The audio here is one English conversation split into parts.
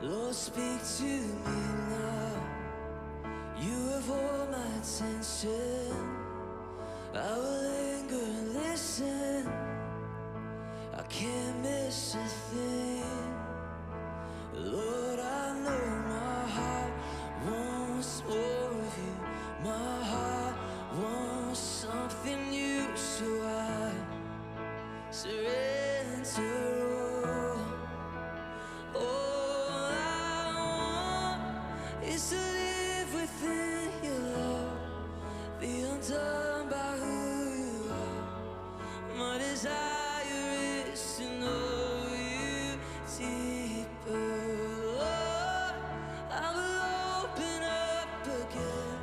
Lord, speak to me now. You have all my attention. I will linger and listen. I can't miss a thing. Lord, I know my heart wants more of you. My heart wants something new, so I surrender all. All I want is to live within your love, be undone by who you are. My desire is to know you deeper. Lord, I will open up again,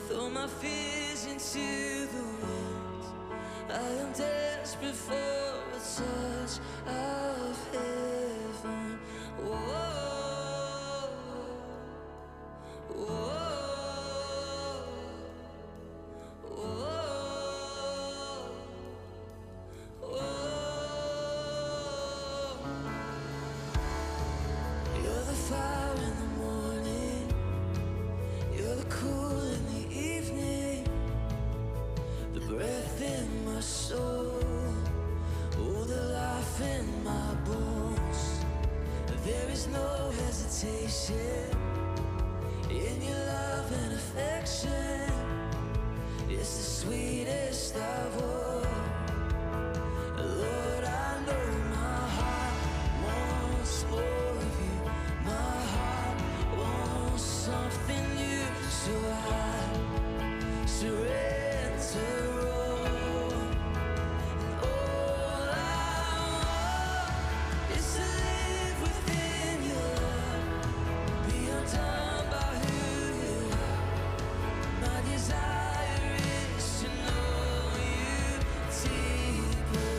throw my fears into the wind. I am desperate for a touch of heaven. Whoa, whoa, whoa. You're the fire in the morning, you're the cool in the evening, the breath in my soul, oh, the life in my bones. There is no hesitation in your love and affection. It's the sweetest of all. Lord, I know my heart wants more of you. My heart wants something new, so I surrender all. All I want is to live within your love, be undone by who you are. My desire is to know you deeper.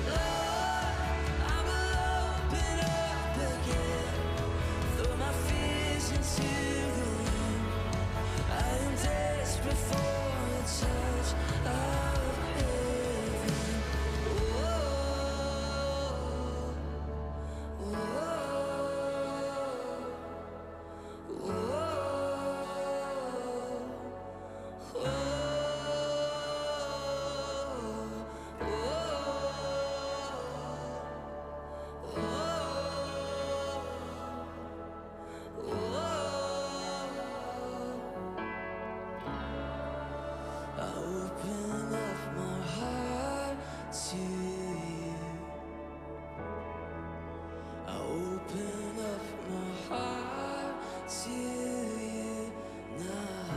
Lord, I will open up again, throw my fears into the wind. I am desperate for a touch of heaven. Whoa, whoa, I open up my heart to you. I open up my heart to you now.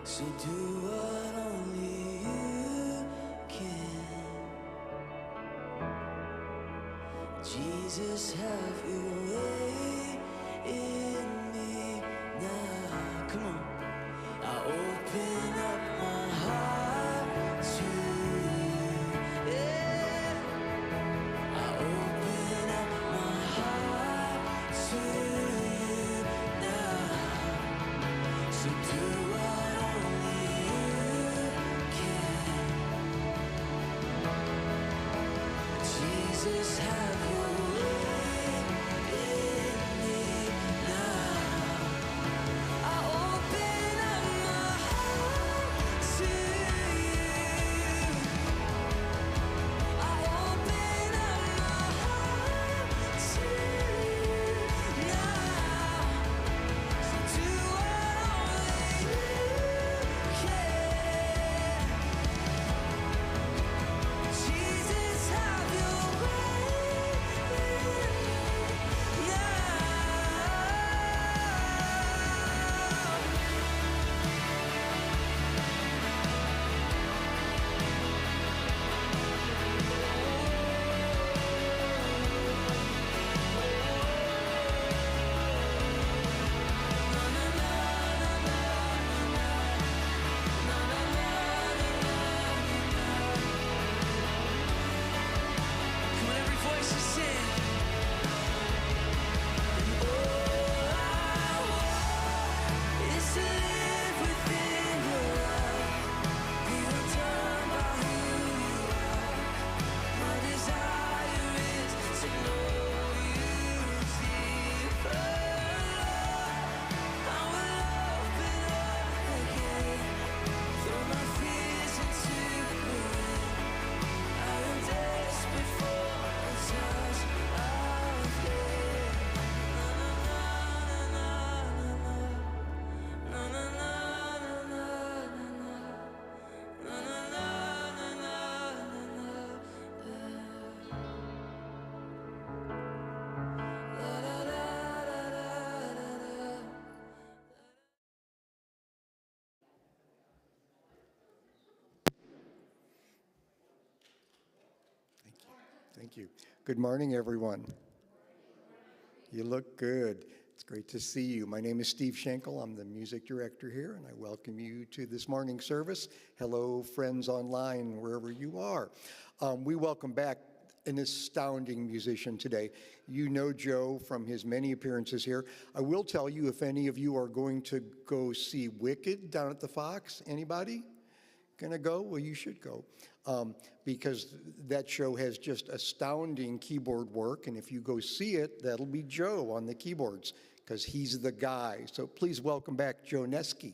So do what only you can. Jesus, have your way in me now. Come on. I open up my heart to you. Yeah. I open up my heart to you now. So do what only you can. Jesus, have your way in me now. I open up my heart to you. I open up my heart to you now. So do what only you can. Jesus, have your way Thank you. Good morning, everyone. You look good. It's great to see you. My name is Steve Schenkel. I'm the music director here, and I welcome you to this morning service. Hello, friends online, wherever you are. We welcome back an astounding musician today. You know Joe from his many appearances here. I will tell you, if any of you are going to go see Wicked down at the Fox, anybody gonna go? Well, you should go, because that show has just astounding keyboard work, and if you go see it, that'll be Joe on the keyboards, because he's the guy. So please welcome back Joe Neske.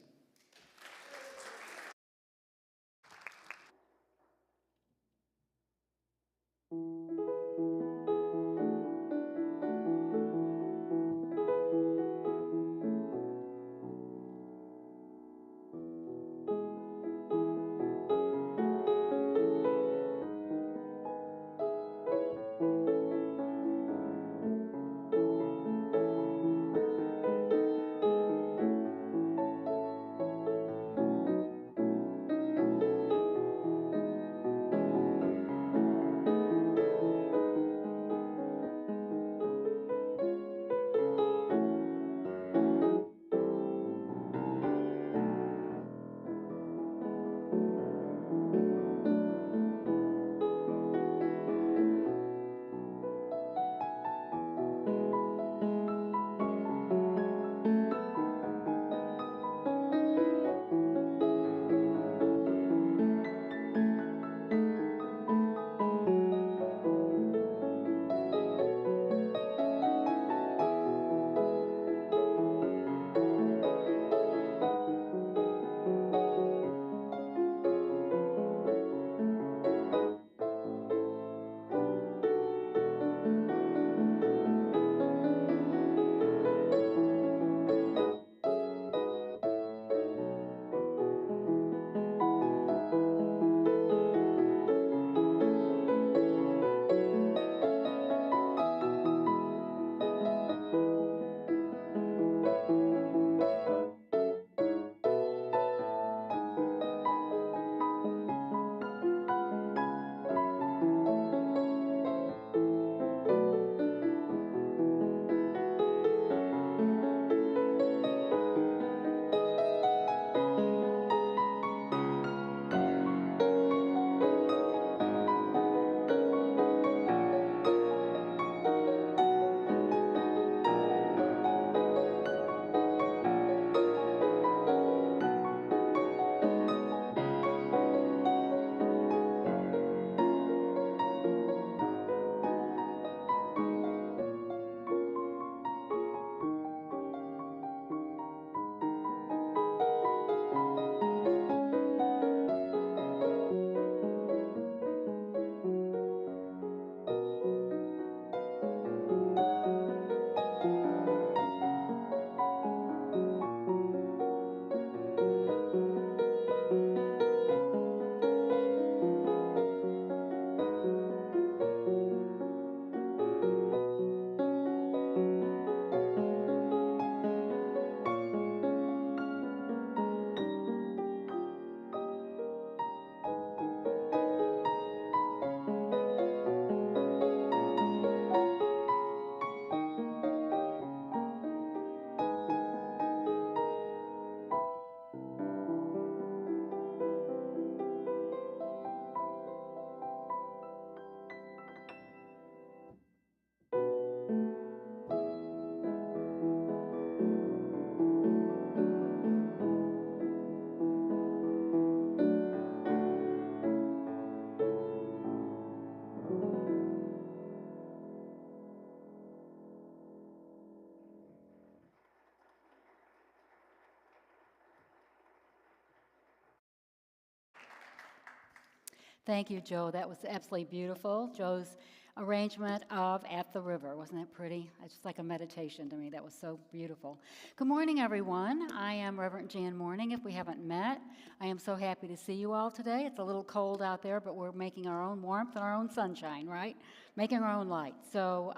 Thank you, Joe. That was absolutely beautiful. Joe's arrangement of At the River. Wasn't that pretty? It's just like a meditation to me. That was so beautiful. Good morning, everyone. I am Reverend Jan Mourning. If we haven't met, I am so happy to see you all today. It's a little cold out there, but we're making our own warmth and our own sunshine, right? Making our own light. So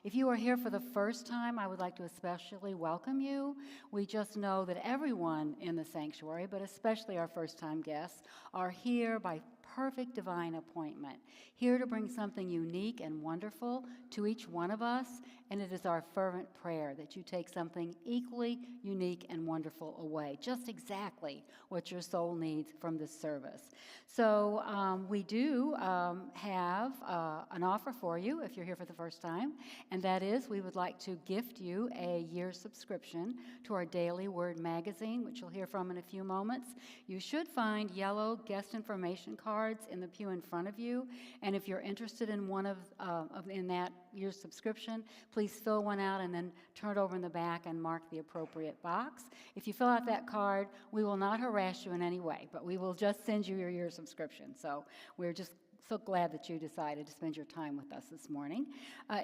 if you are here for the first time, I would like to especially welcome you. We just know that everyone in the sanctuary, but especially our first-time guests, are here by perfect divine appointment, here to bring something unique and wonderful to each one of us, and it is our fervent prayer that you take something equally unique and wonderful away, just exactly what your soul needs from this service. So we do have an offer for you if you're here for the first time, and that is we would like to gift you a year's subscription to our Daily Word magazine, which you'll hear from in a few moments. You should find yellow guest information cards in the pew in front of you, and if you're interested in one in that year's subscription, please fill one out and then turn it over in the back and mark the appropriate box. If you fill out that card, we will not harass you in any way, but we will just send you your year's subscription. So we're just so glad that you decided to spend your time with us this morning.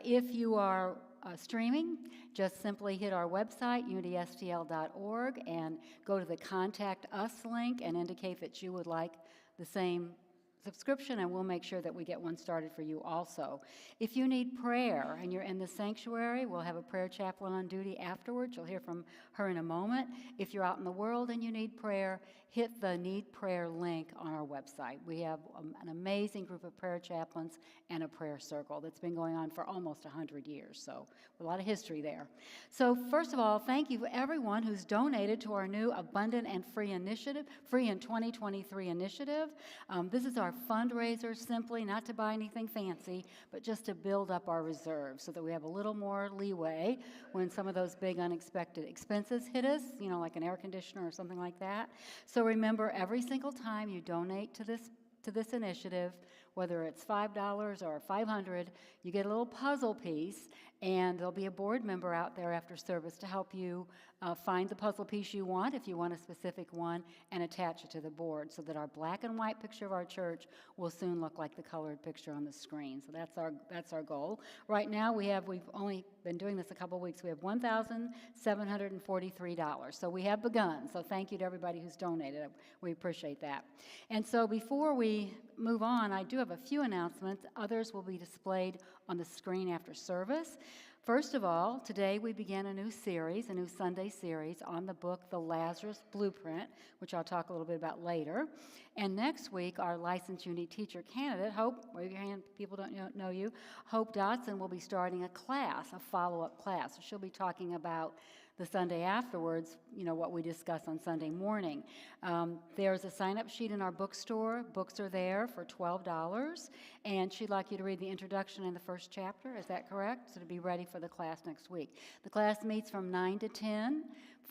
If you are streaming, just simply hit our website, unitystl.org, and go to the Contact Us link and indicate that you would like the same subscription, and we'll make sure that we get one started for you also. If you need prayer and you're in the sanctuary, we'll have a prayer chaplain on duty afterwards. You'll hear from her in a moment. If you're out in the world and you need prayer, hit the Need Prayer link on our website. We have an amazing group of prayer chaplains and a prayer circle that's been going on for almost 100 years, so a lot of history there. So first of all, thank you to everyone who's donated to our new Abundant and Free initiative, Free in 2023 initiative. This is our fundraiser, simply not to buy anything fancy, but just to build up our reserves so that we have a little more leeway when some of those big unexpected expenses hit us, you know, like an air conditioner or something like that. So remember, every single time you donate to this initiative, whether it's $5 or $500, you get a little puzzle piece, and there'll be a board member out there after service to help you find the puzzle piece you want, if you want a specific one, and attach it to the board so that our black and white picture of our church will soon look like the colored picture on the screen. So that's our goal. Right now we've only been doing this a couple of weeks. We have $1,743. So we have begun. So thank you to everybody who's donated. We appreciate that. And so before we move on, I do have a few announcements. Others will be displayed on the screen after service. First of all, today we begin a new Sunday series on the book, The Lazarus Blueprint, which I'll talk a little bit about later. And next week, our licensed uni teacher candidate, Hope, wave your hand, people don't know you, Hope Dotson will be starting a follow-up class. So she'll be talking about the Sunday afterwards, you know, what we discuss on Sunday morning. There's a sign-up sheet in our bookstore. Books are there for $12, and she'd like you to read the introduction and the first chapter. Is that correct? So to be ready for the class next week. The class meets from 9 to 10.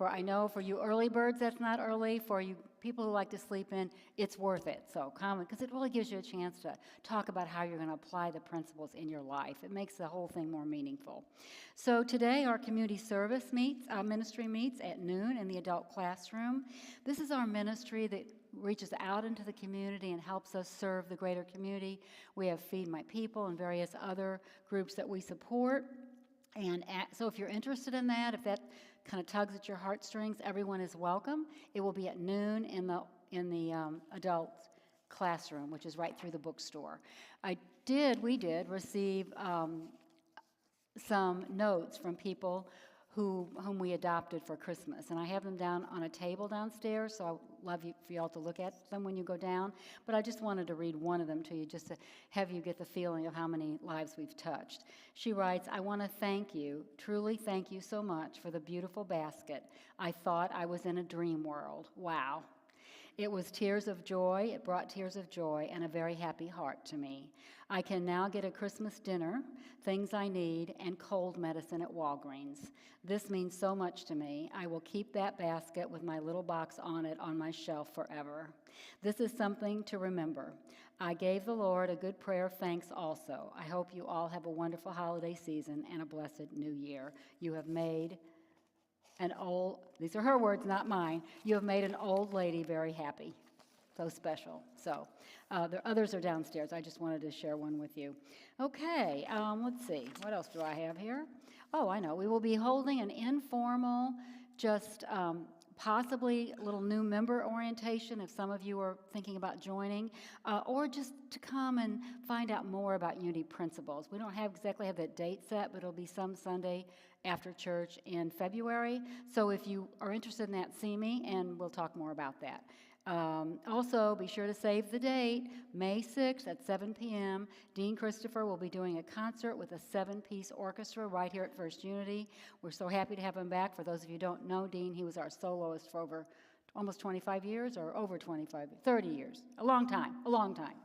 I know for you early birds, that's not early. For you people who like to sleep in, it's worth it. So come, because it really gives you a chance to talk about how you're going to apply the principles in your life. It makes the whole thing more meaningful. So today our community service ministry meets at noon in the adult classroom. This is our ministry that reaches out into the community and helps us serve the greater community. We have Feed My People and various other groups that we support. And so if you're interested in that, if that kind of tugs at your heartstrings, everyone is welcome. It will be at noon in the adult classroom, which is right through the bookstore. We did receive some notes from people whom we adopted for Christmas, and I have them down on a table downstairs, so I'd love for you all to look at them when you go down, but I just wanted to read one of them to you just to have you get the feeling of how many lives we've touched. She writes, "I want to thank you, truly thank you so much for the beautiful basket. I thought I was in a dream world. Wow. It was tears of joy. It brought tears of joy and a very happy heart to me. I can now get a Christmas dinner, things I need, and cold medicine at Walgreens. This means so much to me. I will keep that basket with my little box on it on my shelf forever. This is something to remember. I gave the Lord a good prayer of thanks also. I hope you all have a wonderful holiday season and a blessed new year. You have made these are her words, not mine, you have made an old lady very happy." So special. So others are downstairs. I just wanted to share one with you. Okay, let's see. What else do I have here? Oh, I know. We will be holding an informal, just possibly a little new member orientation if some of you are thinking about joining, or just to come and find out more about Unity principles. We don't exactly have that date set, but it'll be some Sunday after church in February. So if you are interested in that, see me, and we'll talk more about that. Also, be sure to save the date, May 6th at 7 p.m. Dean Christopher will be doing a concert with a 7-piece orchestra right here at First Unity. We're so happy to have him back. For those of you who don't know Dean, he was our soloist for over almost 25 years or over 30 years, a long time,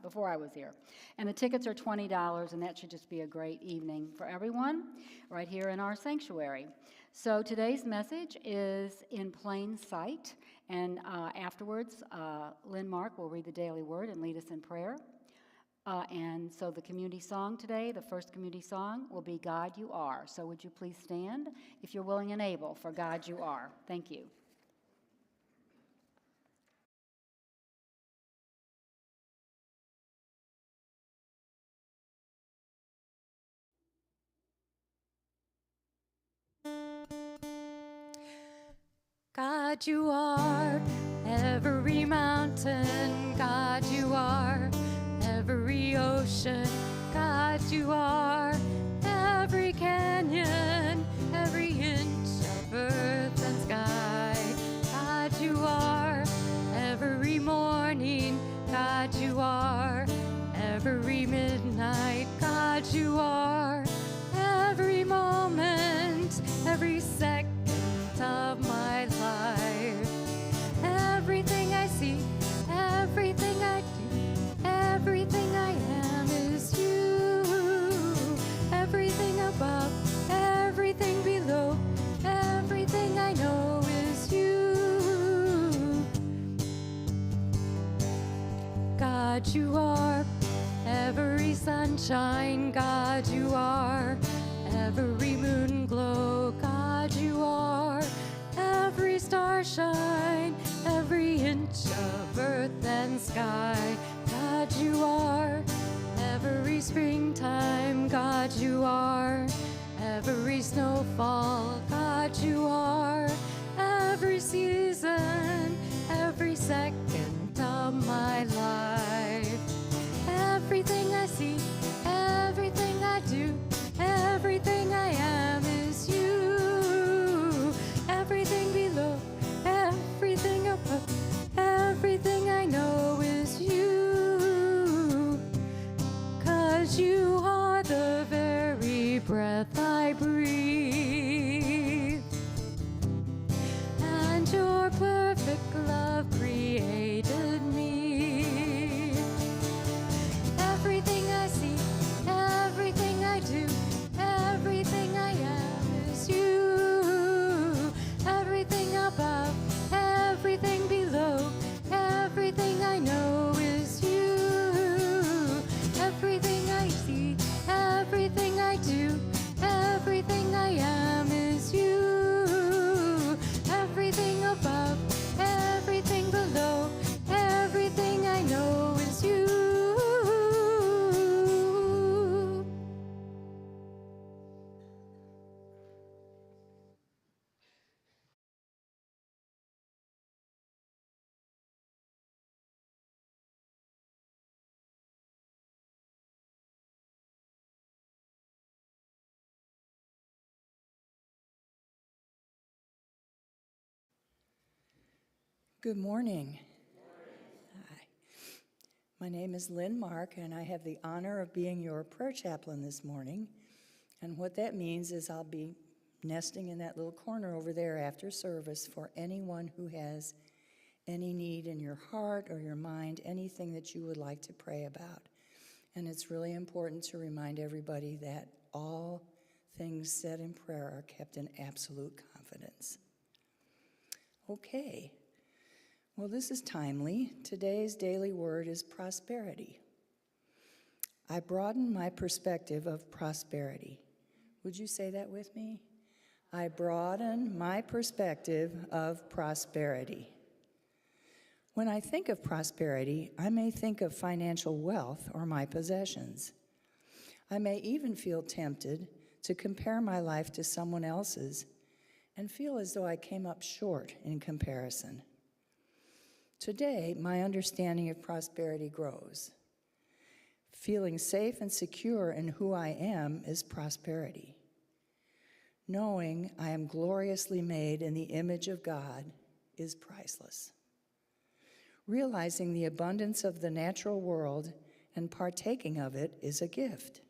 before I was here. And the tickets are $20, and that should just be a great evening for everyone right here in our sanctuary. So today's message is in plain sight, and afterwards, Lynn Mark will read the daily word and lead us in prayer. And so the community song today, the first community song, will be God You Are. So would you please stand, if you're willing and able, for God You Are. Thank you. God, you are every mountain. God, you are every ocean. God, you are every canyon, every inch of earth and sky. God, you are every morning. God, you are every midnight. God, you are every moment, every second of my life. Everything I see, everything I do, everything I am is you. Everything above, everything below, everything I know is you. God, you are every sunshine. God, you are every moon glow. God, you are every star shine, every inch of earth and sky. God, you are every springtime. God, you are every snowfall. God, you are every season, every second of my life. Everything I see, everything I do, everything I am is you. Everything below, everything above, everything I know is you. 'Cause you are the very breath I breathe, and your perfect love created me. Everything I see, everything I do, everything I am is you. Everything above, everything below, everything I know is you. Everything I see, everything I do, everything I am is you. Everything above, everything below, everything I know is you. Good morning. Hi. My name is Lynn Mark, and I have the honor of being your prayer chaplain this morning. And what that means is I'll be nesting in that little corner over there after service for anyone who has any need in your heart or your mind, anything that you would like to pray about. And it's really important to remind everybody that all things said in prayer are kept in absolute confidence. Okay. Well, this is timely. Today's daily word is prosperity. I broaden my perspective of prosperity. Would you say that with me? I broaden my perspective of prosperity. When I think of prosperity, I may think of financial wealth or my possessions. I may even feel tempted to compare my life to someone else's and feel as though I came up short in comparison. Today, my understanding of prosperity grows. Feeling safe and secure in who I am is prosperity. Knowing I am gloriously made in the image of God is priceless. Realizing the abundance of the natural world and partaking of it is a gift.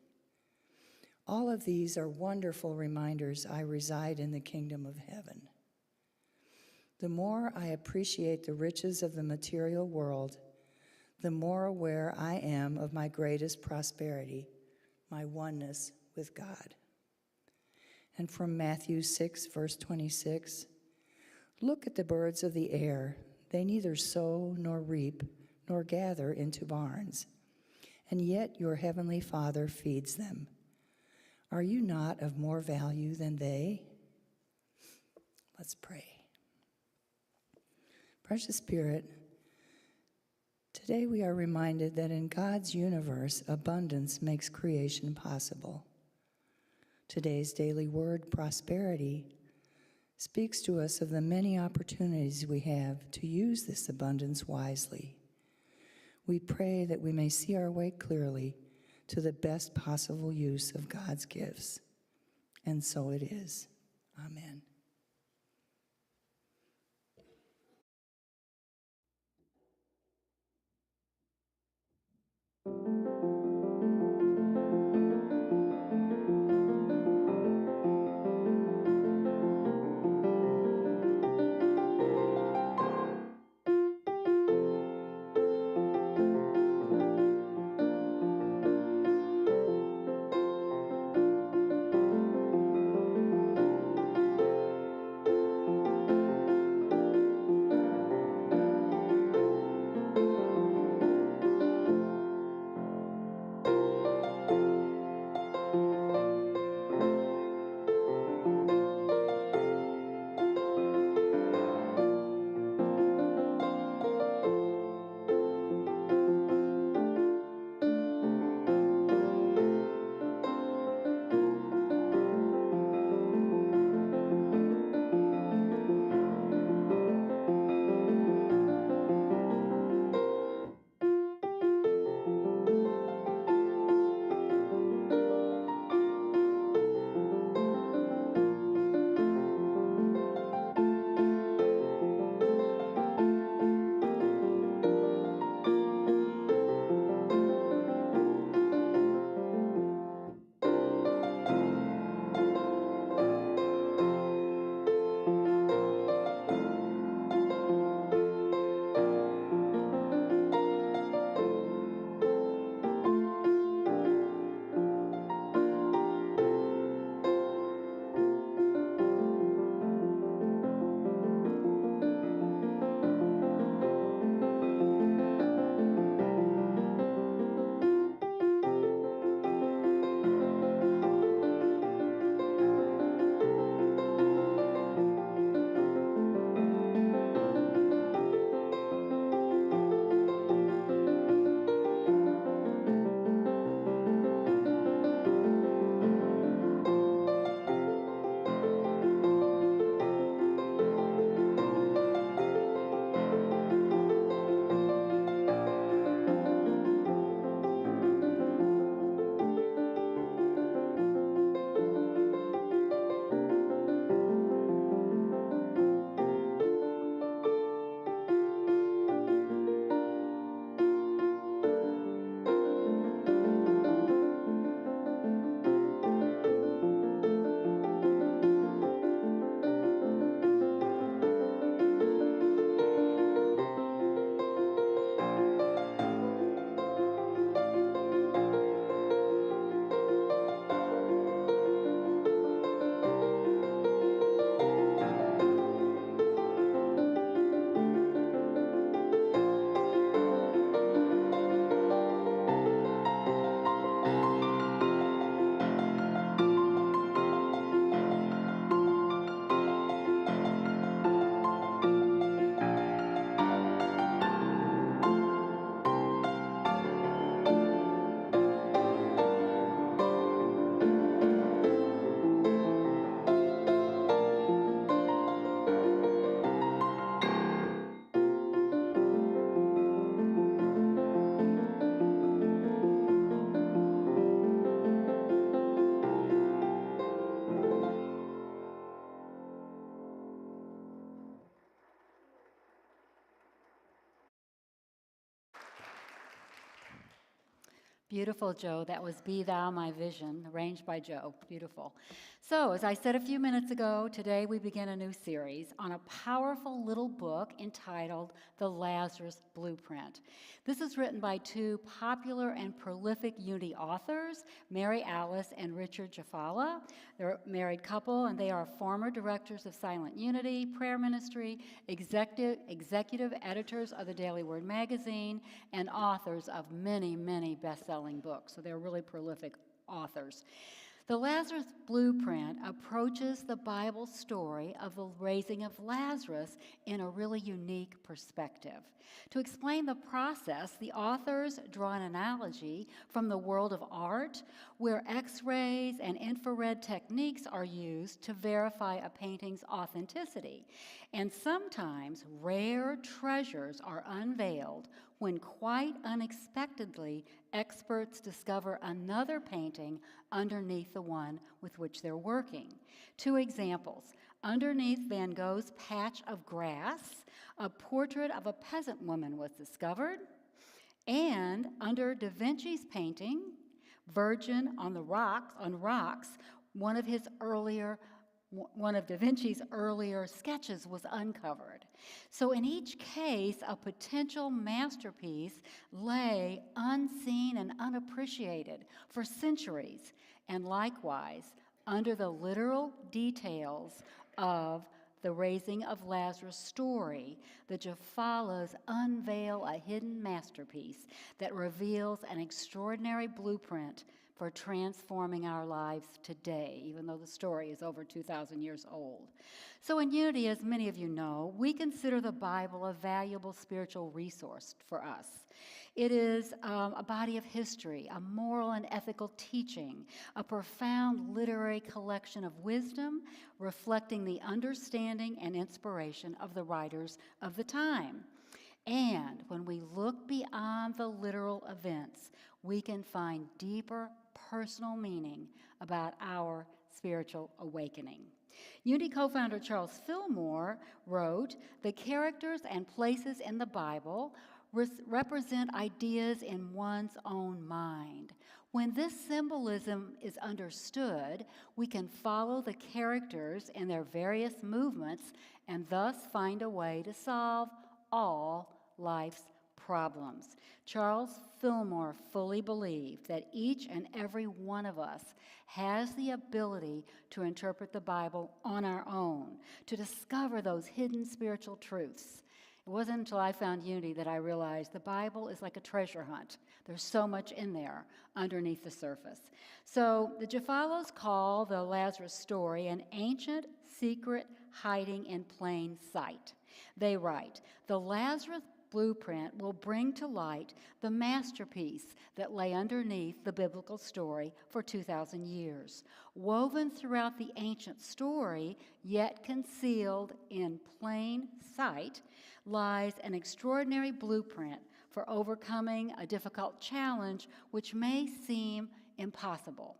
All of these are wonderful reminders I reside in the kingdom of heaven. The more I appreciate the riches of the material world, the more aware I am of my greatest prosperity, my oneness with God. And from Matthew 6, verse 26, look at the birds of the air. They neither sow nor reap nor gather into barns, and yet your heavenly Father feeds them. Are you not of more value than they? Let's pray. Precious Spirit, today we are reminded that in God's universe, abundance makes creation possible. Today's daily word, prosperity, speaks to us of the many opportunities we have to use this abundance wisely. We pray that we may see our way clearly to the best possible use of God's gifts. And so it is. Amen. Beautiful, Joe. That was Be Thou My Vision, arranged by Joe. Beautiful. So, as I said a few minutes ago, today we begin a new series on a powerful little book entitled The Lazarus Blueprint. This is written by two popular and prolific Unity authors, Mary-Alice and Richard JaFolla. They're a married couple, and they are former directors of Silent Unity, Prayer Ministry, executive editors of the Daily Word magazine, and authors of many, many best-selling books. So they're really prolific authors. The Lazarus Blueprint approaches the Bible story of the raising of Lazarus in a really unique perspective. To explain the process, the authors draw an analogy from the world of art, where X-rays and infrared techniques are used to verify a painting's authenticity. And sometimes rare treasures are unveiled when quite unexpectedly experts discover another painting underneath the one with which they're working. Two examples. Underneath Van Gogh's Patch of Grass, a portrait of a peasant woman was discovered, and under Da Vinci's painting, Virgin on Rocks, one of Da Vinci's earlier sketches was uncovered. So in each case, a potential masterpiece lay unseen and unappreciated for centuries, and likewise, under the literal details of the raising of Lazarus story, the JaFollas unveil a hidden masterpiece that reveals an extraordinary blueprint for transforming our lives today, even though the story is over 2,000 years old. So in Unity, as many of you know, we consider the Bible a valuable spiritual resource for us. It is a body of history, a moral and ethical teaching, a profound literary collection of wisdom reflecting the understanding and inspiration of the writers of the time. And when we look beyond the literal events, we can find deeper personal meaning about our spiritual awakening. Unity co-founder Charles Fillmore wrote, "The characters and places in the Bible represent ideas in one's own mind. When this symbolism is understood, we can follow the characters in their various movements and thus find a way to solve all life's problems." Charles Fillmore fully believed that each and every one of us has the ability to interpret the Bible on our own, to discover those hidden spiritual truths. It wasn't until I found Unity that I realized the Bible is like a treasure hunt. There's so much in there underneath the surface. So the JaFollas call the Lazarus story an ancient secret hiding in plain sight. They write, "The Lazarus Blueprint will bring to light the masterpiece that lay underneath the biblical story for 2,000 years. Woven throughout the ancient story, yet concealed in plain sight, lies an extraordinary blueprint for overcoming a difficult challenge which may seem impossible."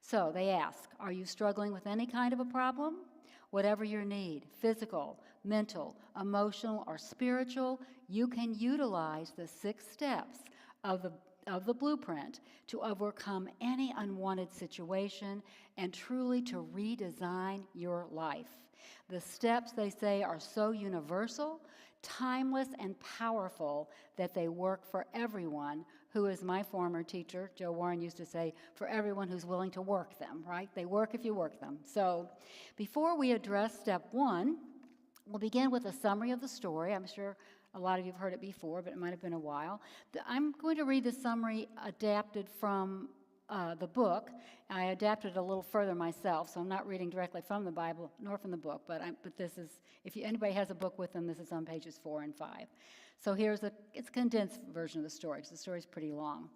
So they ask, are you struggling with any kind of a problem? Whatever your need, physical, mental, emotional, or spiritual, you can utilize the 6 steps of the blueprint to overcome any unwanted situation and truly to redesign your life. The steps, they say, are so universal, timeless, and powerful that they work for everyone who, as my former teacher, Joe Warren, used to say, for everyone who's willing to work them, right? They work if you work them. So before we address step 1, we'll begin with a summary of the story. I'm sure a lot of you have heard it before, but it might have been a while. I'm going to read the summary adapted from the book. I adapted it a little further myself, so I'm not reading directly from the Bible nor from the book, but this is, if anybody has a book with them, this is on pages 4 and 5. So it's a condensed version of the story, because the story is pretty long.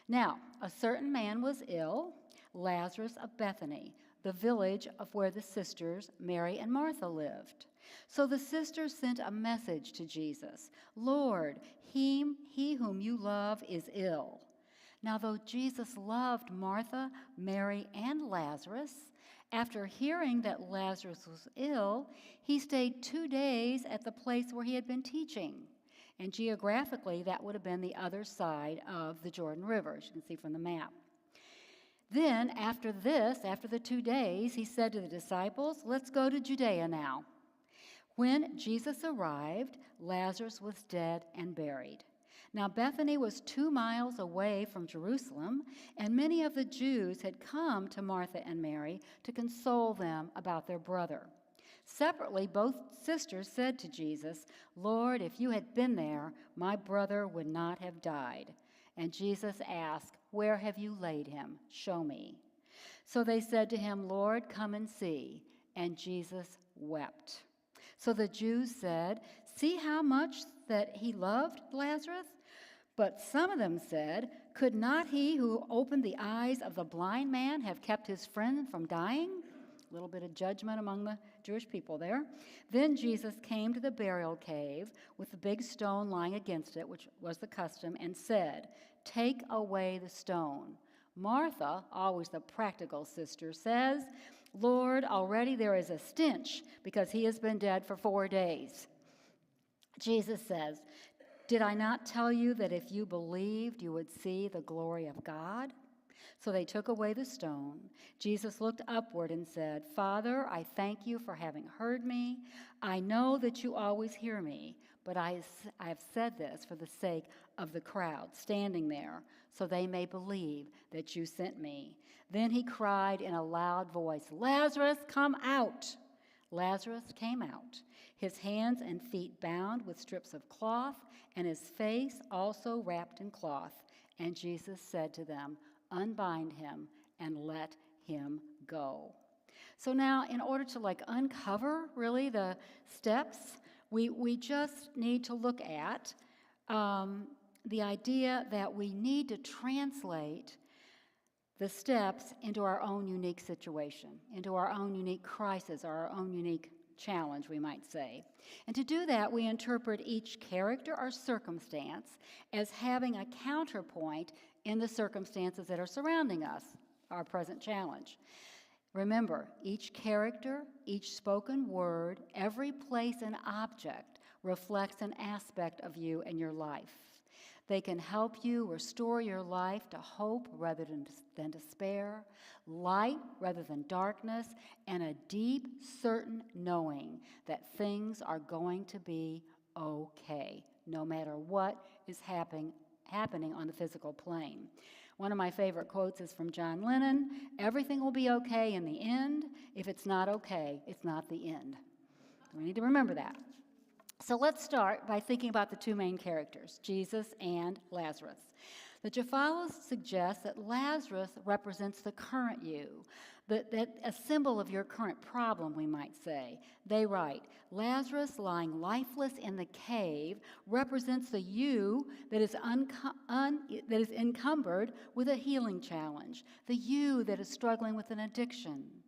Now, a certain man was ill, Lazarus of Bethany, the village of where the sisters Mary and Martha lived. So the sisters sent a message to Jesus, "Lord, he whom you love is ill." Now, though Jesus loved Martha, Mary, and Lazarus, after hearing that Lazarus was ill, he stayed 2 days at the place where he had been teaching. And geographically, that would have been the other side of the Jordan River, as you can see from the map. Then, after the 2 days, he said to the disciples, "Let's go to Judea now." When Jesus arrived, Lazarus was dead and buried. Now, Bethany was 2 miles away from Jerusalem, and many of the Jews had come to Martha and Mary to console them about their brother. Separately, both sisters said to Jesus, "Lord, if you had been there, my brother would not have died." And Jesus asked, "Where have you laid him? Show me." So they said to him, "Lord, come and see." And Jesus wept. So the Jews said, "See how much that he loved Lazarus?" But some of them said, "Could not he who opened the eyes of the blind man have kept his friend from dying?" A little bit of judgment among the Jewish people there. Then Jesus came to the burial cave with the big stone lying against it, which was the custom, and said, "Take away the stone." Martha, always the practical sister, says, "Lord, already there is a stench because he has been dead for 4 days." Jesus says, "Did I not tell you that if you believed, you would see the glory of God?" So they took away the stone. Jesus looked upward and said, "Father, I thank you for having heard me. I know that you always hear me, but I have said this for the sake of the crowd standing there, so they may believe that you sent me." Then he cried in a loud voice, "Lazarus, come out!" Lazarus came out, his hands and feet bound with strips of cloth, and his face also wrapped in cloth. And Jesus said to them, "Unbind him and let him go." So now, in order to uncover really the steps, we just need to look at the idea that we need to translate the steps into our own unique situation, into our own unique crisis, or our own unique challenge, we might say. And to do that, we interpret each character or circumstance as having a counterpoint in the circumstances that are surrounding us, our present challenge. Remember, each character, each spoken word, every place and object reflects an aspect of you and your life. They can help you restore your life to hope rather than despair, light rather than darkness, and a deep, certain knowing that things are going to be okay, no matter what is happening on the physical plane. One of my favorite quotes is from John Lennon: "Everything will be okay in the end. If it's not okay, it's not the end." We need to remember that. So let's start by thinking about the two main characters, Jesus and Lazarus. The JaFollas suggest that Lazarus represents the current you, that a symbol of your current problem, we might say. They write, "Lazarus lying lifeless in the cave represents the you that is encumbered with a healing challenge, the you that is struggling with an addiction,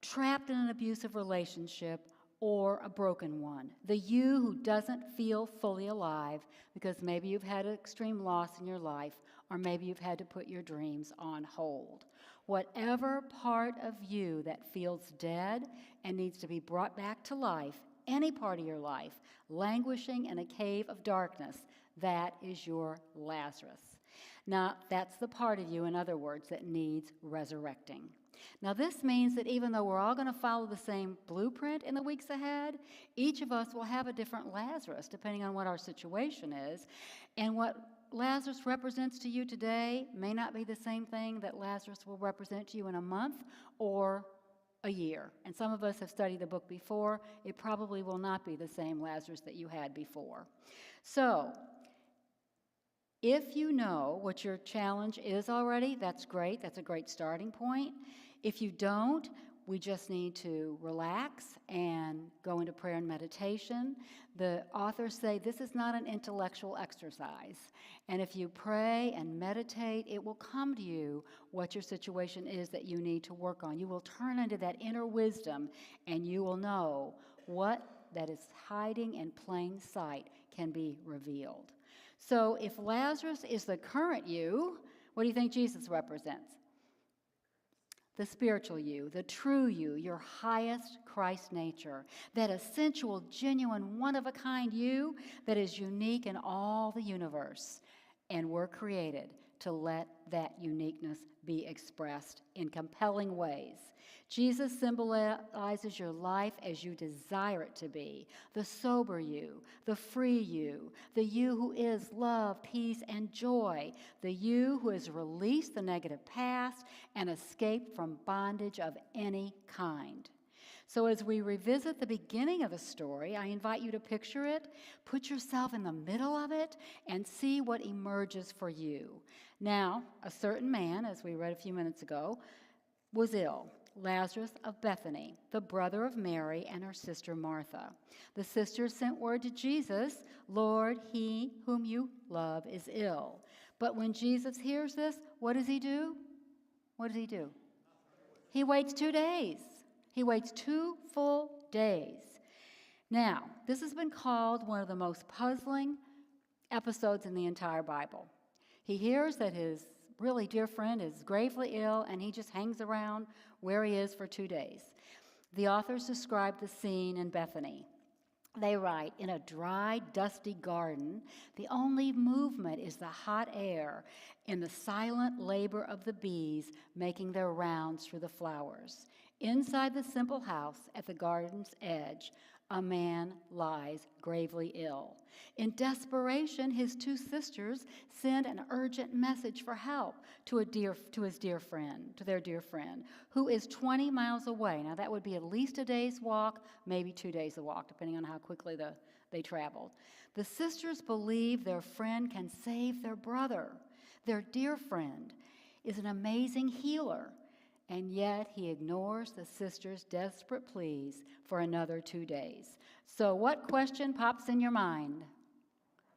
trapped in an abusive relationship, or a broken one, the you who doesn't feel fully alive because maybe you've had an extreme loss in your life, or maybe you've had to put your dreams on hold. Whatever part of you that feels dead and needs to be brought back to life, any part of your life, languishing in a cave of darkness, that is your Lazarus. Now, that's the part of you, in other words, that needs resurrecting. Now, this means that even though we're all going to follow the same blueprint in the weeks ahead, each of us will have a different Lazarus, depending on what our situation is. And what Lazarus represents to you today may not be the same thing that Lazarus will represent to you in a month or a year. And some of us have studied the book before. It probably will not be the same Lazarus that you had before. So, if you know what your challenge is already, that's great. That's a great starting point. If you don't, we just need to relax and go into prayer and meditation. The authors say this is not an intellectual exercise. And if you pray and meditate, it will come to you what your situation is that you need to work on. You will turn into that inner wisdom, and you will know what that is hiding in plain sight can be revealed. So if Lazarus is the current you, what do you think Jesus represents? the spiritual you, the true you, your highest Christ nature, that essential, genuine, one-of-a-kind you that is unique in all the universe. And we're created to let that uniqueness be expressed in compelling ways. Jesus symbolizes your life as you desire it to be, the sober you, the free you, the you who is love, peace, and joy, the you who has released the negative past and escaped from bondage of any kind. So as we revisit the beginning of the story, I invite you to picture it, put yourself in the middle of it, and see what emerges for you. Now, a certain man, as we read a few minutes ago, was ill, Lazarus of Bethany, the brother of Mary and her sister Martha. The sisters sent word to Jesus, "Lord, he whom you love is ill." But when Jesus hears this, what does he do? What does he do? He waits 2 days. He waits 2 full days. Now, this has been called one of the most puzzling episodes in the entire Bible. He hears that his really dear friend is gravely ill, and he just hangs around where he is for 2 days. The authors describe the scene in Bethany. They write, in a dry, dusty garden, the only movement is the hot air and the silent labor of the bees making their rounds through the flowers. Inside the simple house at the garden's edge, a man lies gravely ill. In desperation, his 2 sisters send an urgent message for help to their dear friend, who is 20 miles away. Now, that would be at least a day's walk, maybe 2 days of walk, depending on how quickly they traveled. The sisters believe their friend can save their brother. Their dear friend is an amazing healer, and yet he ignores the sisters' desperate pleas for another 2 days. So what question pops in your mind?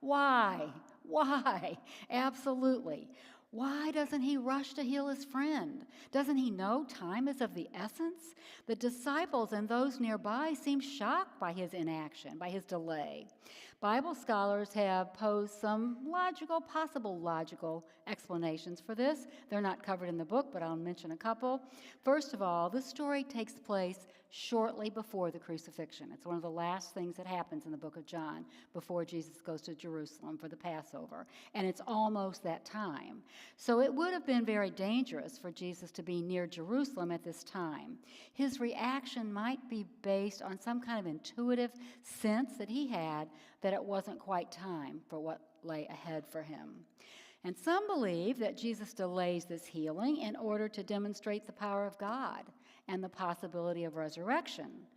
Why? Why? Absolutely. Why doesn't he rush to heal his friend? Doesn't he know time is of the essence? The disciples and those nearby seem shocked by his inaction, by his delay. Bible scholars have posed some possible logical explanations for this. They're not covered in the book, but I'll mention a couple. First of all, this story takes place shortly before the crucifixion. It's one of the last things that happens in the book of John before Jesus goes to Jerusalem for the Passover. And it's almost that time. So it would have been very dangerous for Jesus to be near Jerusalem at this time. His reaction might be based on some kind of intuitive sense that he had that it wasn't quite time for what lay ahead for him. And some believe that Jesus delays this healing in order to demonstrate the power of God and the possibility of resurrection.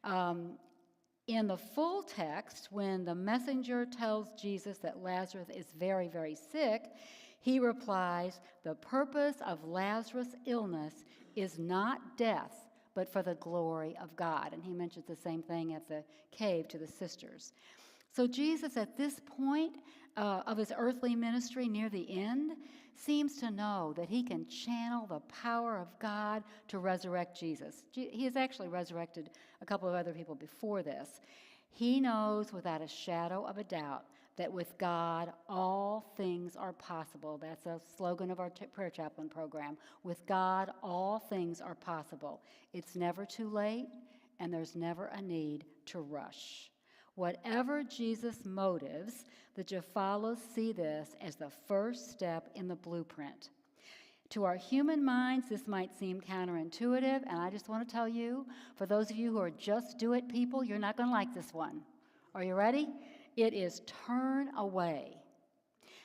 In the full text, when the messenger tells Jesus that Lazarus is very, very sick, he replies, "The purpose of Lazarus' illness is not death, but for the glory of God." And he mentions the same thing at the cave to the sisters. So Jesus, at this point of his earthly ministry near the end, seems to know that he can channel the power of God to resurrect Jesus. He has actually resurrected a couple of other people before this. He knows without a shadow of a doubt that with God, all things are possible. That's a slogan of our prayer chaplain program. With God, all things are possible. It's never too late, and there's never a need to rush. Whatever Jesus' motives, the JaFollas see this as the first step in the blueprint. To our human minds, this might seem counterintuitive, and I just want to tell you, for those of you who are just do-it people, you're not going to like this one. Are you ready? It is turn away.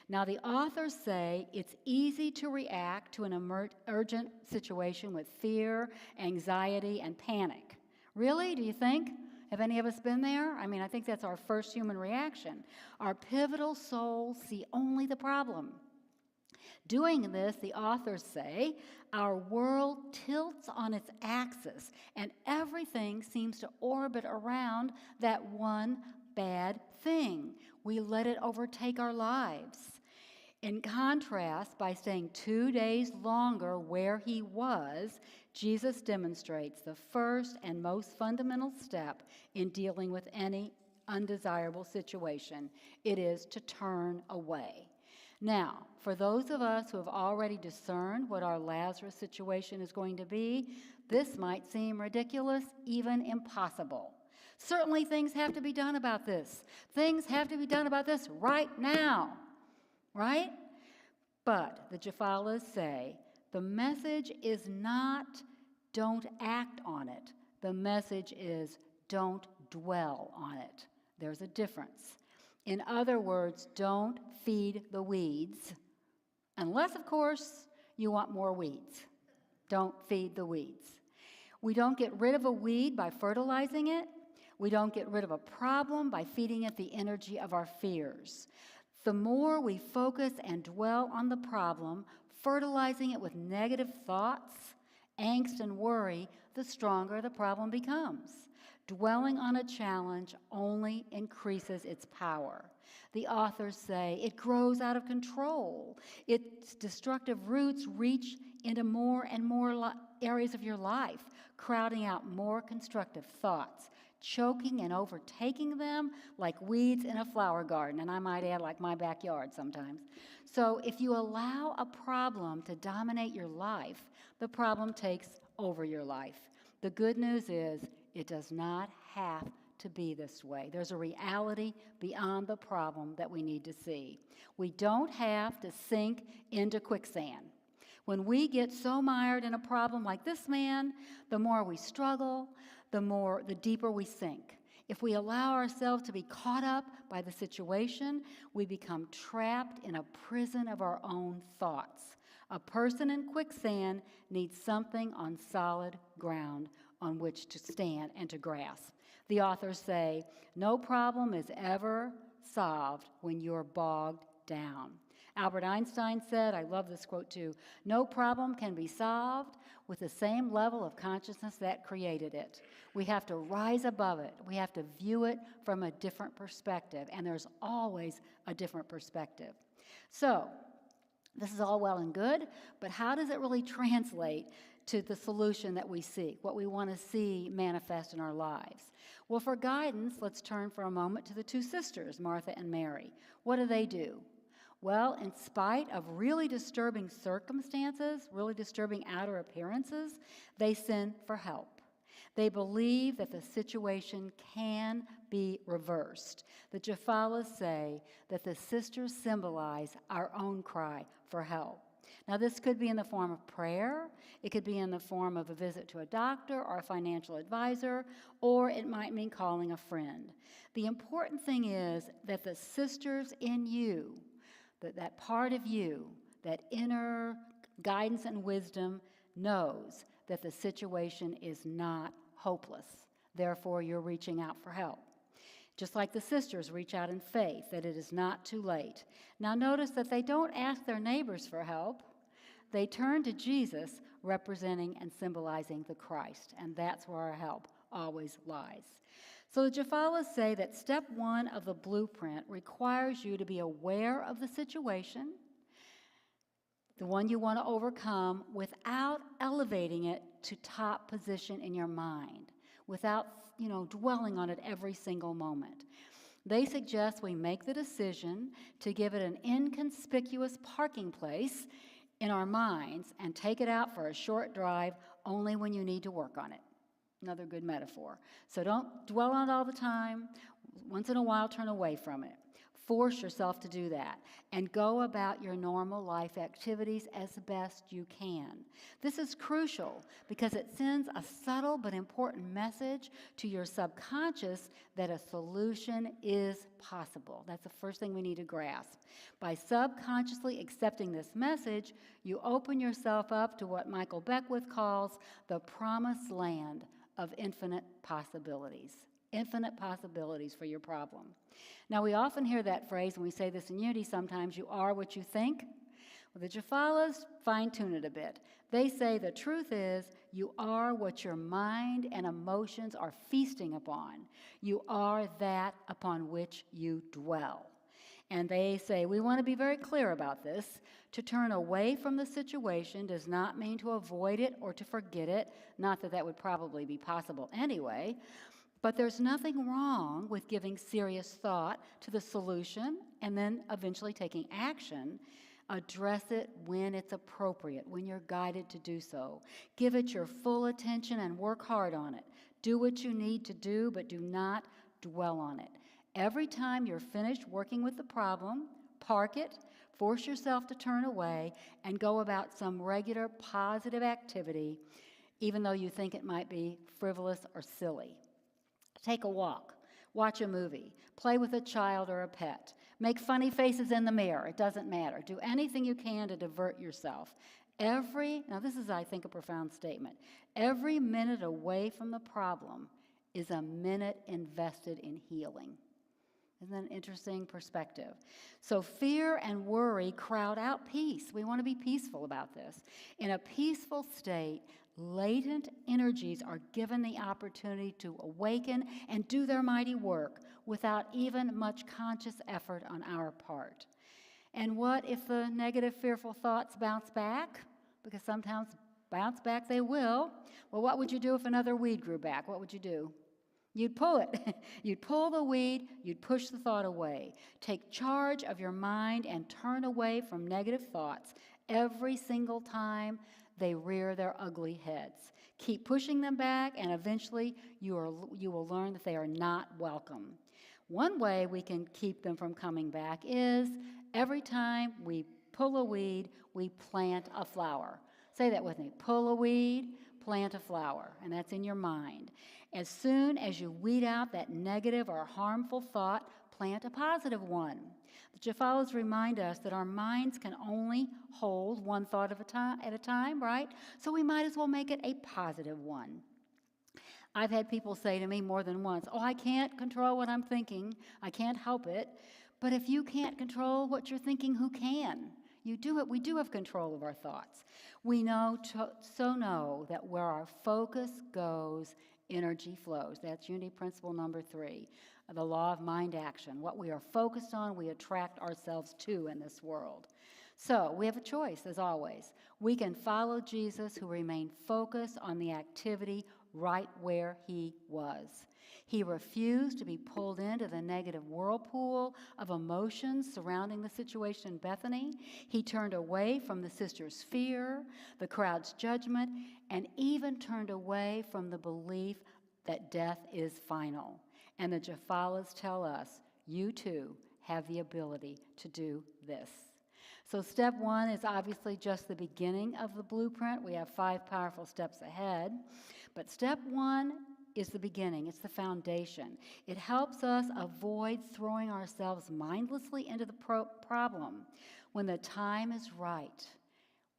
Now, the authors say it's easy to react to an urgent situation with fear, anxiety, and panic. Really? Do you think? Have any of us been there? I mean, I think that's our first human reaction. Our pivotal souls see only the problem. Doing this, the authors say, our world tilts on its axis, and everything seems to orbit around that one bad thing. We let it overtake our lives. In contrast, by staying 2 days longer where he was, Jesus demonstrates the first and most fundamental step in dealing with any undesirable situation. It is to turn away. Now, for those of us who have already discerned what our Lazarus situation is going to be, this might seem ridiculous, even impossible. Certainly things have to be done about this. Things have to be done about this right now, right? But the JaFollas say the message is not don't act on it. The message is don't dwell on it. There's a difference. In other words, don't feed the weeds, unless, of course, you want more weeds. Don't feed the weeds. We don't get rid of a weed by fertilizing it. We don't get rid of a problem by feeding it the energy of our fears. The more we focus and dwell on the problem, fertilizing it with negative thoughts, angst, and worry, the stronger the problem becomes. Dwelling on a challenge only increases its power. The authors say it grows out of control. Its destructive roots reach into more and more areas of your life, crowding out more constructive thoughts, choking and overtaking them like weeds in a flower garden, and I might add, like my backyard sometimes. So if you allow a problem to dominate your life, the problem takes over your life. The good news is it does not have to be this way. There's a reality beyond the problem that we need to see. We don't have to sink into quicksand. When we get so mired in a problem like this man, the more we struggle, the deeper we sink. If we allow ourselves to be caught up by the situation, we become trapped in a prison of our own thoughts. A person in quicksand needs something on solid ground on which to stand and to grasp. The authors say, no problem is ever solved when you're bogged down. Albert Einstein said, I love this quote too, no problem can be solved with the same level of consciousness that created it. We have to rise above it. We have to view it from a different perspective, and there's always a different perspective. So, this is all well and good, but how does it really translate to the solution that we seek, what we want to see manifest in our lives? Well, for guidance, let's turn for a moment to the two sisters, Martha and Mary. What do? Well, in spite of really disturbing circumstances, really disturbing outer appearances, they send for help. They believe that the situation can be reversed. The JaFollas say that the sisters symbolize our own cry for help. Now, this could be in the form of prayer, it could be in the form of a visit to a doctor or a financial advisor, or it might mean calling a friend. The important thing is that the sisters in you, that part of you, that inner guidance and wisdom, knows that the situation is not hopeless. Therefore, you're reaching out for help. Just like the sisters reach out in faith, that it is not too late. Now notice that they don't ask their neighbors for help. They turn to Jesus, representing and symbolizing the Christ, and that's where our help always lies. So the JaFollas say that step one of the blueprint requires you to be aware of the situation, the one you want to overcome, without elevating it to top position in your mind, without, dwelling on it every single moment. They suggest we make the decision to give it an inconspicuous parking place in our minds and take it out for a short drive only when you need to work on it. Another good metaphor. So don't dwell on it all the time. Once in a while, turn away from it. Force yourself to do that and go about your normal life activities as best you can. This is crucial because it sends a subtle but important message to your subconscious that a solution is possible. That's the first thing we need to grasp. By subconsciously accepting this message, you open yourself up to what Michael Beckwith calls the promised land of infinite possibilities. Infinite possibilities for your problem. Now, we often hear that phrase, and we say this in Unity sometimes, you are what you think. Well, the JaFollas fine-tune it a bit. They say the truth is you are what your mind and emotions are feasting upon. You are that upon which you dwell. And they say we want to be very clear about this. To turn away from the situation does not mean to avoid it or to forget it, not that that would probably be possible anyway. But there's nothing wrong with giving serious thought to the solution and then eventually taking action. Address it when it's appropriate, when you're guided to do so. Give it your full attention and work hard on it. Do what you need to do, but do not dwell on it. Every time you're finished working with the problem, park it, force yourself to turn away, and go about some regular positive activity, even though you think it might be frivolous or silly. Take a walk, watch a movie, play with a child or a pet, make funny faces in the mirror, it doesn't matter. Do anything you can to divert yourself. Now this is, I think, a profound statement. Every minute away from the problem is a minute invested in healing. Isn't that an interesting perspective? So fear and worry crowd out peace. We want to be peaceful about this. In a peaceful state, latent energies are given the opportunity to awaken and do their mighty work without even much conscious effort on our part. And what if the negative, fearful thoughts bounce back? Because sometimes bounce back they will. Well, what would you do if another weed grew back? What would you do? You'd pull it. You'd pull the weed. You'd push the thought away. Take charge of your mind and turn away from negative thoughts every single time they rear their ugly heads. Keep pushing them back, and eventually you will learn that they are not welcome. One way we can keep them from coming back is every time we pull a weed, we plant a flower. Say that with me. Pull a weed, plant a flower, and that's in your mind. As soon as you weed out that negative or harmful thought, plant a positive one. The JaFollas remind us that our minds can only hold one thought at a time, right? So we might as well make it a positive one. I've had people say to me more than once, "Oh, I can't control what I'm thinking. I can't help it." But if you can't control what you're thinking, who can? We do have control of our thoughts. We know that where our focus goes, energy flows. That's unity principle number 3, the law of mind action. What we are focused on, we attract ourselves to in this world. So we have a choice, as always. We can follow Jesus, who remained focused on the activity right where he was. He refused to be pulled into the negative whirlpool of emotions surrounding the situation in Bethany. He turned away from the sisters' fear, the crowd's judgment, and even turned away from the belief that death is final. And the JaFollas tell us, you too have the ability to do this. So step 1 is obviously just the beginning of the blueprint. We have 5 powerful steps ahead. But step 1 is the beginning. It's the foundation. It helps us avoid throwing ourselves mindlessly into the problem. When the time is right,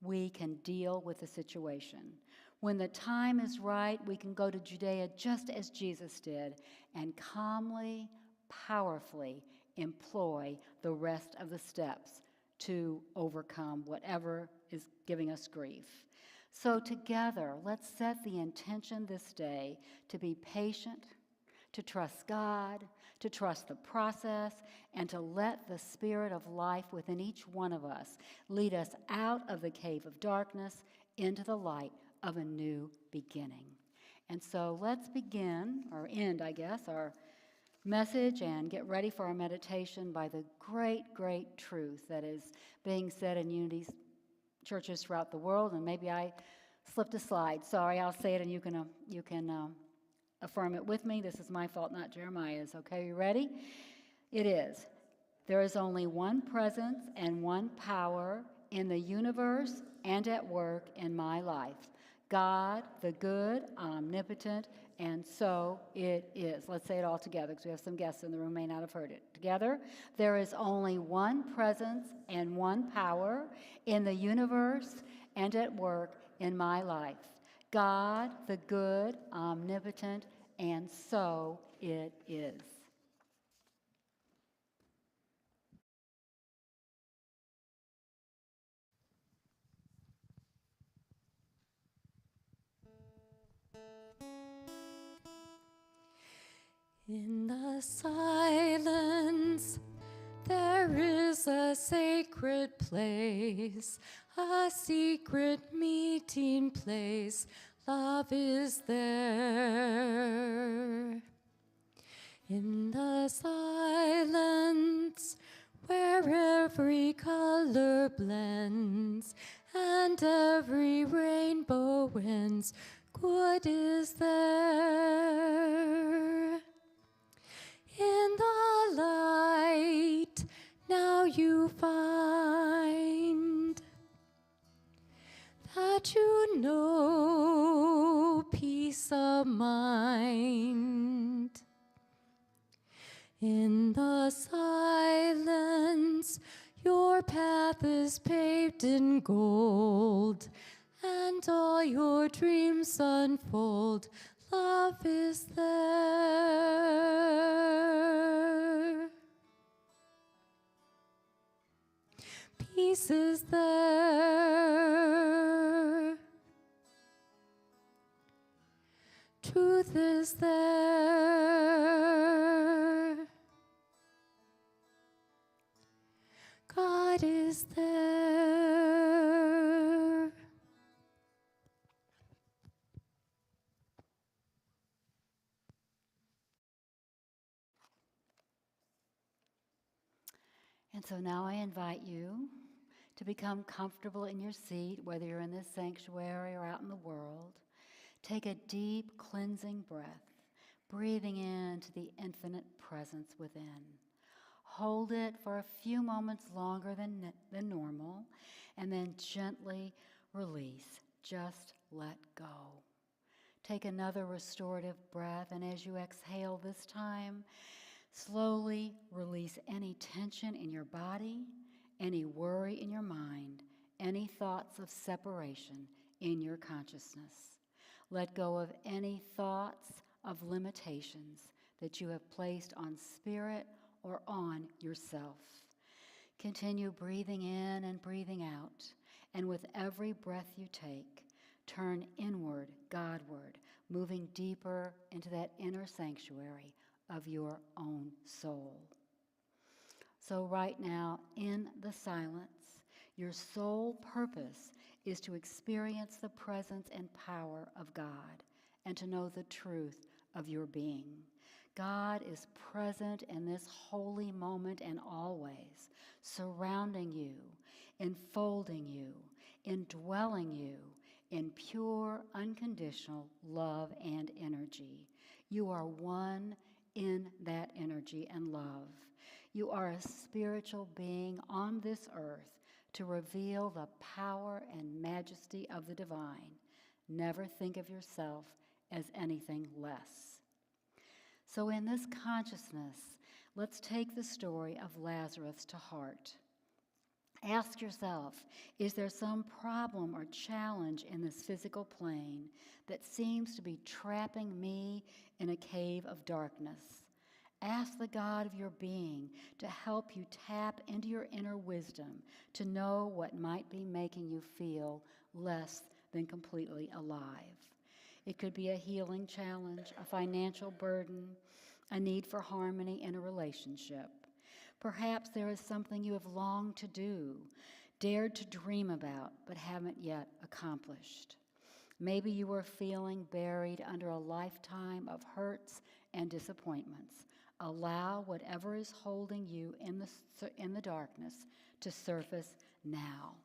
we can deal with the situation. When the time is right, we can go to Judea just as Jesus did and calmly, powerfully employ the rest of the steps to overcome whatever is giving us grief. So together, let's set the intention this day to be patient, to trust God, to trust the process, and to let the spirit of life within each one of us lead us out of the cave of darkness into the light of a new beginning. And so let's begin, or end, I guess, our message and get ready for our meditation by the great, great truth that is being said in Unity churches throughout the world. And maybe I slipped a slide. Sorry, I'll say it and you can affirm it with me. This is my fault, not Jeremiah's. Okay, you ready? It is. There is only one presence and one power in the universe and at work in my life. God, the good, omnipotent, and so it is. Let's say it all together because we have some guests in the room who may not have heard it. Together, there is only one presence and one power in the universe and at work in my life. God, the good, omnipotent, and so it is. In the silence, there is a sacred place, a secret meeting place. Love is there. In the silence where every color blends and every rainbow ends, good is there. In the light now you find that you know peace of mind. In the silence, your path is paved in gold, and all your dreams unfold. Love is there. Peace is there. Truth is there. God is there. And so now I invite you to become comfortable in your seat, whether you're in this sanctuary or out in the world. Take a deep cleansing breath, breathing into the infinite presence within. Hold it for a few moments longer than normal, and then gently release. Just let go. Take another restorative breath, and as you exhale this time, slowly release any tension in your body, any worry in your mind, any thoughts of separation in your consciousness. Let go of any thoughts of limitations that you have placed on spirit or on yourself. Continue breathing in and breathing out, and with every breath you take, turn inward, Godward, moving deeper into that inner sanctuary of your own soul. So right now, in the silence, your sole purpose is to experience the presence and power of God and to know the truth of your being. God is present in this holy moment and always, surrounding you, enfolding you, indwelling you in pure, unconditional love and energy. You are one in that energy and love. You are a spiritual being on this earth to reveal the power and majesty of the divine. Never think of yourself as anything less. So in this consciousness, let's take the story of Lazarus to heart. Ask yourself, is there some problem or challenge in this physical plane that seems to be trapping me in a cave of darkness? Ask the God of your being to help you tap into your inner wisdom to know what might be making you feel less than completely alive. It could be a healing challenge, a financial burden, a need for harmony in a relationship. Perhaps there is something you have longed to do, dared to dream about, but haven't yet accomplished. Maybe you are feeling buried under a lifetime of hurts and disappointments. Allow whatever is holding you in the darkness to surface now.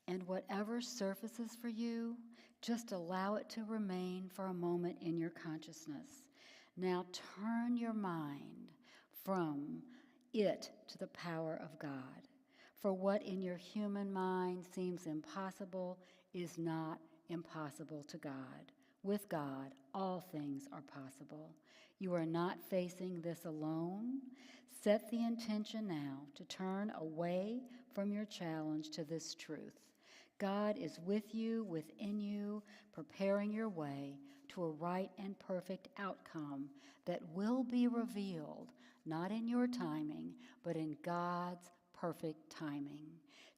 And whatever surfaces for you, just allow it to remain for a moment in your consciousness. Now turn your mind from it to the power of God. For what in your human mind seems impossible is not impossible to God. With God, all things are possible. You are not facing this alone. Set the intention now to turn away from your challenge to this truth. God is with you, within you, preparing your way to a right and perfect outcome that will be revealed, not in your timing, but in God's perfect timing.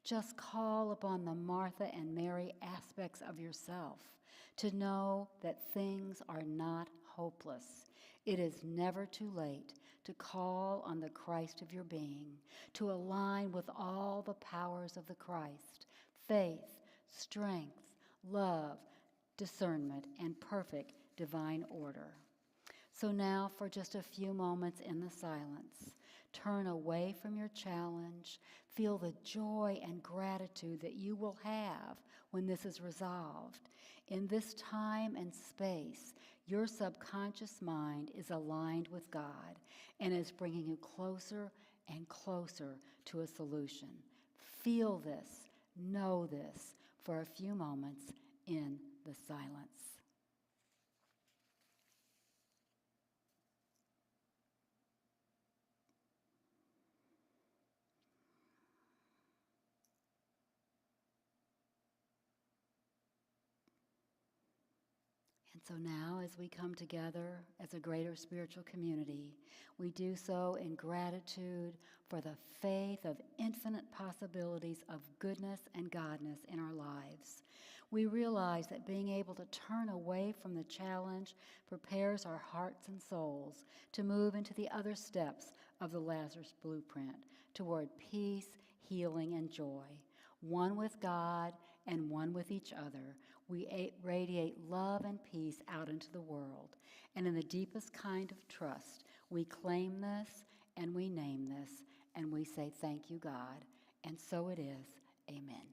Just call upon the Martha and Mary aspects of yourself to know that things are not hopeless. It is never too late to call on the Christ of your being, to align with all the powers of the Christ, faith, strength, love, discernment, and perfect divine order. So now, for just a few moments in the silence, turn away from your challenge. Feel the joy and gratitude that you will have when this is resolved. In this time and space, your subconscious mind is aligned with God and is bringing you closer and closer to a solution. Feel this, know this for a few moments in the silence. And so now, as we come together as a greater spiritual community, we do so in gratitude for the faith of infinite possibilities of goodness and godness in our lives. We realize that being able to turn away from the challenge prepares our hearts and souls to move into the other steps of the Lazarus Blueprint toward peace, healing, and joy. One with God and one with each other, we radiate love and peace out into the world. And in the deepest kind of trust, we claim this and we name this and we say, thank you, God. And so it is. Amen.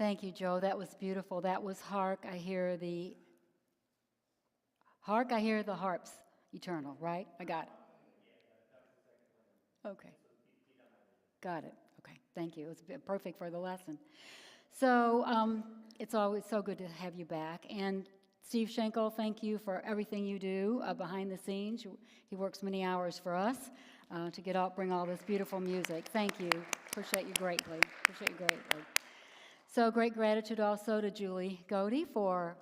Thank you, Joe. That was beautiful. That was Hark, I hear the harps eternal, right? I got it. Okay. Got it. Okay. Thank you. It was perfect for the lesson. So it's always so good to have you back. And Steve Schenkel, thank you for everything you do behind the scenes. He works many hours for us to bring all this beautiful music. Thank you. Appreciate you greatly. So great gratitude also to Julie Godey for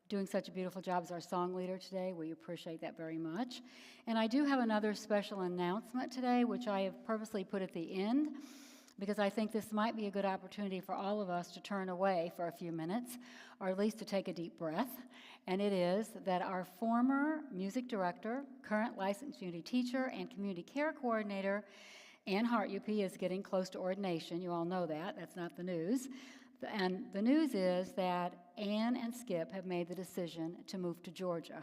doing such a beautiful job as our song leader today. We appreciate that very much. And I do have another special announcement today, which I have purposely put at the end, because I think this might be a good opportunity for all of us to turn away for a few minutes, or at least to take a deep breath. And it is that our former music director, current licensed community teacher, and community care coordinator, Ann Hart UP, is getting close to ordination. You all know that. That's not the news. And the news is that Ann and Skip have made the decision to move to Georgia.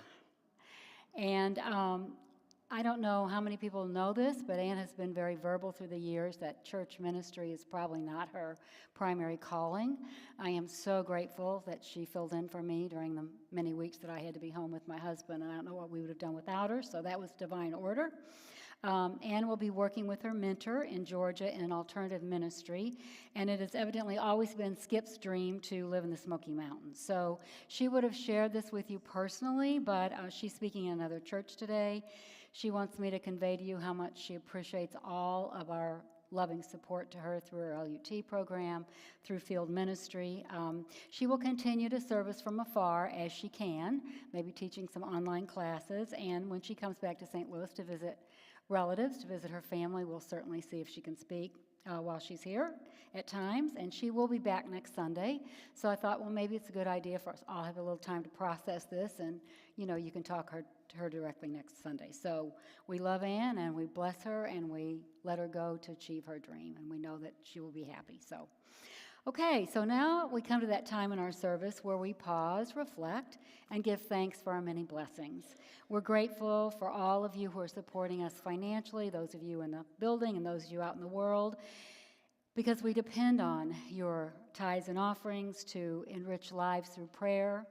And I don't know how many people know this, but Ann has been very verbal through the years that church ministry is probably not her primary calling. I am so grateful that she filled in for me during the many weeks that I had to be home with my husband, and I don't know what we would have done without her, so that was divine order. Ann will be working with her mentor in Georgia in an alternative ministry, and it has evidently always been Skip's dream to live in the Smoky Mountains. So she would have shared this with you personally, but she's speaking in another church today. She wants me to convey to you how much she appreciates all of our loving support to her through her LUT program, through field ministry. She will continue to service from afar as she can, maybe teaching some online classes, and when she comes back to St. Louis to visit relatives, to visit her family, we'll certainly see if she can speak while she's here at times, and she will be back next Sunday. So I thought, well, maybe it's a good idea for us all to have a little time to process this, and you can talk to her directly next Sunday. So we love Ann, and we bless her, and we let her go to achieve her dream, and we know that she will be happy. So, okay, so now we come to that time in our service where we pause, reflect, and give thanks for our many blessings. We're grateful for all of you who are supporting us financially, those of you in the building and those of you out in the world, because we depend on your tithes and offerings to enrich lives through prayer,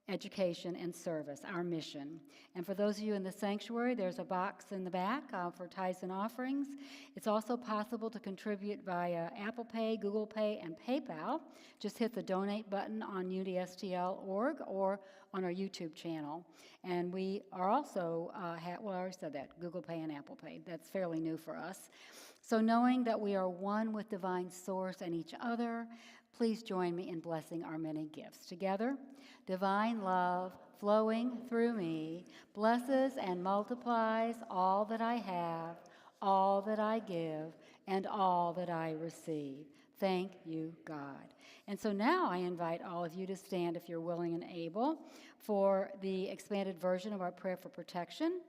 education, and service, our mission. And for those of you in the sanctuary, there's a box in the back for tithes and offerings. It's also possible to contribute via Apple Pay, Google Pay, and PayPal. Just hit the donate button on unitstl.org or on our YouTube channel. And we are also, I already said that, Google Pay and Apple Pay. That's fairly new for us. So knowing that we are one with divine source and each other, please join me in blessing our many gifts. Together, divine love flowing through me blesses and multiplies all that I have, all that I give, and all that I receive. Thank you, God. And so now I invite all of you to stand, if you're willing and able, for the expanded version of our prayer for protection.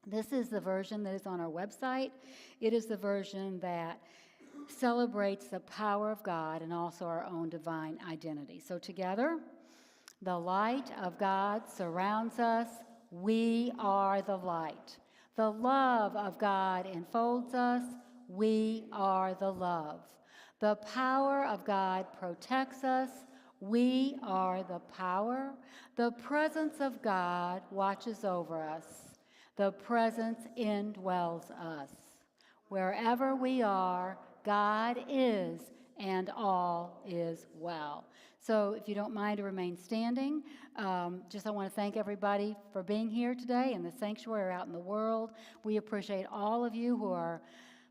This is the version that is on our website. It is the version that celebrates the power of God and also our own divine identity. So together, the light of God surrounds us. We are the light. The love of God enfolds us. We are the love. The power of God protects us. We are the power. The presence of God watches over us. The presence indwells us. Wherever we are, God is, and all is well. So if you don't mind to remain standing, I want to thank everybody for being here today in the sanctuary or out in the world. We appreciate all of you who are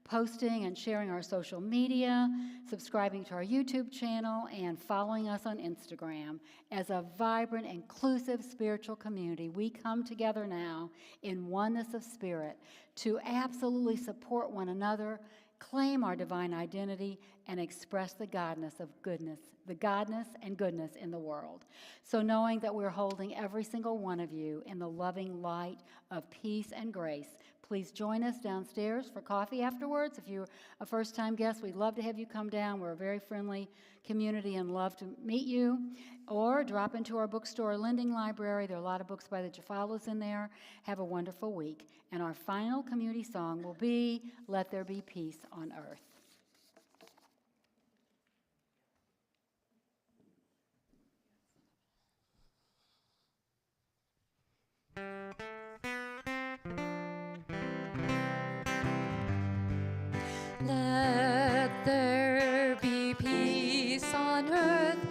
posting and sharing our social media, subscribing to our YouTube channel, and following us on Instagram. As a vibrant, inclusive spiritual community, we come together now in oneness of spirit to absolutely support one another, claim our divine identity, and express the godness and goodness in the world. So knowing that we're holding every single one of you in the loving light of peace and grace, please join us downstairs for coffee afterwards. If you're a first-time guest, we'd love to have you come down. We're a very friendly community and love to meet you. Or drop into our bookstore lending library. There are a lot of books by the JaFollas in there. Have a wonderful week. And our final community song will be Let There Be Peace on Earth. Let there be peace on earth